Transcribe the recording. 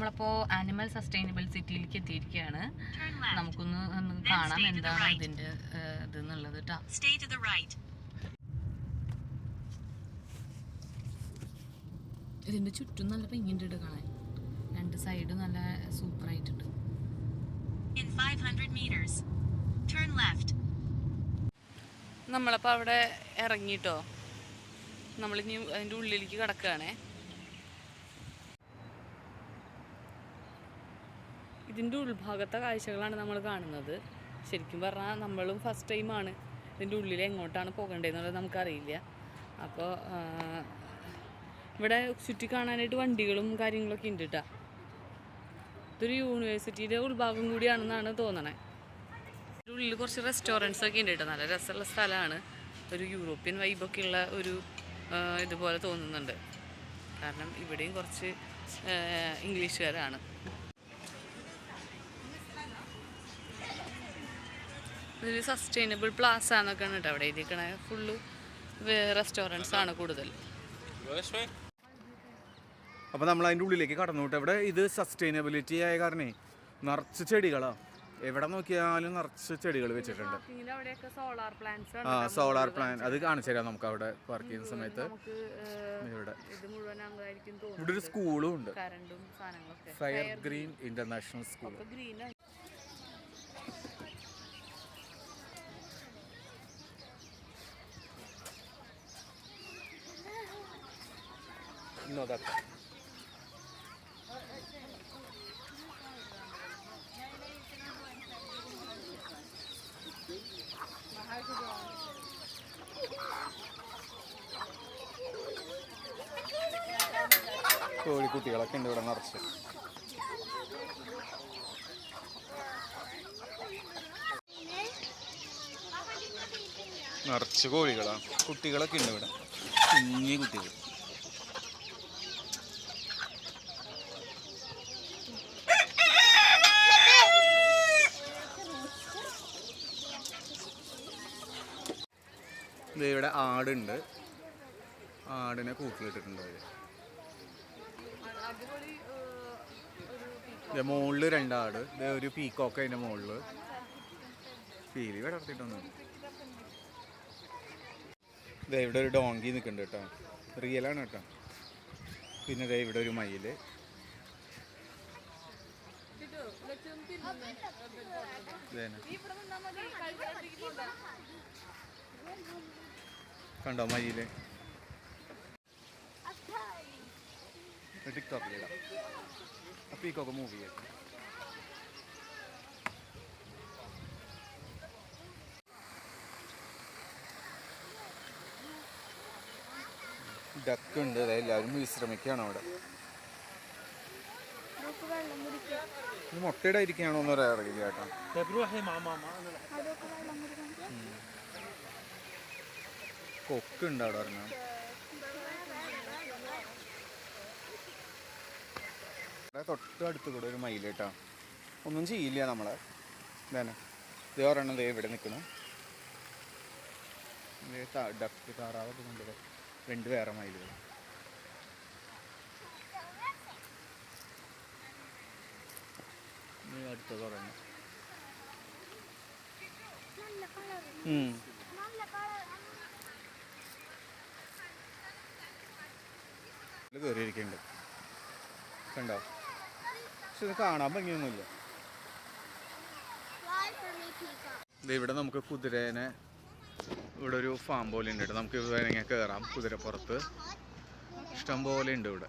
നമ്മളപ്പോൾ animal sustainable സിറ്റിയിലേക്ക് എത്തിയിരിക്കുകയാണ്. നമുക്കൊന്ന് കാണാം എന്താണ് ഇതിൻ്റെ ഇതെന്നുള്ളത് കേട്ടോ. ഇതിൻ്റെ ചുറ്റും നല്ല ഭംഗിയുണ്ട് കാണാൻ. രണ്ട് സൈഡ് നല്ല സൂപ്പറായിട്ടുണ്ട്. നമ്മളപ്പോൾ അവിടെ ഇറങ്ങിട്ടോ നമ്മളിനി അതിൻ്റെ ഉള്ളിലേക്ക് കിടക്കുകയാണേ. ഇതിൻ്റെ ഉൾഭാഗത്തെ കാഴ്ചകളാണ് നമ്മൾ കാണുന്നത്. ശരിക്കും പറഞ്ഞാൽ നമ്മളും ഫസ്റ്റ് ടൈമാണ് ഇതിൻ്റെ ഉള്ളിൽ എങ്ങോട്ടാണ് പോകേണ്ടതെന്നുള്ളത് നമുക്കറിയില്ല. അപ്പോൾ ഇവിടെ ചുറ്റി കാണാനായിട്ട് വണ്ടികളും കാര്യങ്ങളൊക്കെ ഉണ്ട് കേട്ടോ. ഇതൊരു യൂണിവേഴ്സിറ്റിയുടെ ഉൾഭാഗം കൂടിയാണെന്നാണ് തോന്നണേ. ഇതിൻ്റെ ഉള്ളിൽ കുറച്ച് റെസ്റ്റോറൻറ്റ്സ് ഒക്കെ ഉണ്ട് കേട്ടോ. നല്ല രസമുള്ള സ്ഥലമാണ്. ഒരു യൂറോപ്യൻ വൈബൊക്കെ ഉള്ള ഒരു ഇതുപോലെ തോന്നുന്നുണ്ട്. കാരണം ഇവിടെയും കുറച്ച് ഇംഗ്ലീഷുകാരാണ്. ഇതൊരു സസ്റ്റൈനബിൾ പ്ലാസ എന്നൊക്കെയാണ് കേട്ടോ അവിടെ ഇരിക്കണ. ഫുള്ള് റെസ്റ്റോറൻറ്റ്സ് ആണ് കൂടുതൽ. അപ്പോൾ നമ്മൾ അതിൻ്റെ ഉള്ളിലേക്ക് കടന്നു വിട്ടു. ഇവിടെ ഇത് സസ്റ്റൈനബിലിറ്റി ആയ കാരണേ നിറച്ച് ചെടികളാണ്. എവിടെ നോക്കിയാലും നിറച്ച് ചെടികൾ വെച്ചിട്ടുണ്ട്. സോളാർ പ്ലാൻ അത് കാണിച്ചു തരാം നമുക്ക് അവിടെ പാർക്ക് ചെയ്യുന്ന സമയത്ത്. ഇവിടെ ഒരു സ്കൂളും ഉണ്ട്, ഫയർ ഗ്രീൻ ഇന്റർനാഷണൽ സ്കൂൾ. കോഴിക്കുട്ടികളൊക്കെ ഉണ്ട് ഇവിടെ നിറച്ച്. നിറച്ച് കോഴികളാണ്. കുട്ടികളൊക്കെ ഉണ്ട് ഇവിടെ, കുഞ്ഞി കുട്ടികൾ. ഇവിടെ ആടുണ്ട്. ആടിനെ കൂട്ടിലിട്ടിട്ടുണ്ട് അവർ. മുകളിൽ രണ്ടാട്, ഒരു പീക്കോക്ക് അതിൻ്റെ മുകളിൽ. പീലി വിടർത്തിട്ടൊന്നും. ഇവിടെ ഒരു ഡോങ്കി നിൽക്കുന്നുണ്ട് കേട്ടോ, റിയലാണ് കേട്ടോ. പിന്നെ ഇവിടെ ഒരു മയില്. കണ്ടോ മയില്? ടിക്ടോക്കിലിടാം. പീക്കോക്ക് മൂവ് ചെയ്യും. ഡക്ക് ഉണ്ട്. എല്ലാവരും വിശ്രമിക്കുകയാണ് അവിടെ. മുട്ടയുടെ ഇരിക്കുകയാണോ എന്ന് അറിയില്ല കേട്ടോ. കൊക്കുണ്ട് അവിടെ പറഞ്ഞാൽ. തൊട്ടടുത്ത് കൂടെ ഒരു മയിൽ കേട്ടോ. ഒന്നും ചെയ്യില്ല നമ്മളെ. ഇതന്നെ ഇതേ ഒരെണ്ണം ദേ ഇവിടെ നിൽക്കണം. ഡക്ക് താറാവൊക്കെ കൊണ്ടുപോയി. രണ്ട് വേറെ മയിലുകൾ. അടുത്തത് ഒരെണ്ണം. കയറിയിരിക്കുന്നുണ്ട് കണ്ടോ. പക്ഷെ ഇത് കാണാൻ ഭംഗിയൊന്നുമില്ല. ഇവിടെ നമുക്ക് കുതിരേനെ, ഇവിടെ ഒരു ഫാം പോലെ ഉണ്ട്. നമുക്ക് വേണമെങ്കിൽ കയറാം കുതിരപ്പുറത്ത്. ഇഷ്ടം പോലെ ഉണ്ട് ഇവിടെ.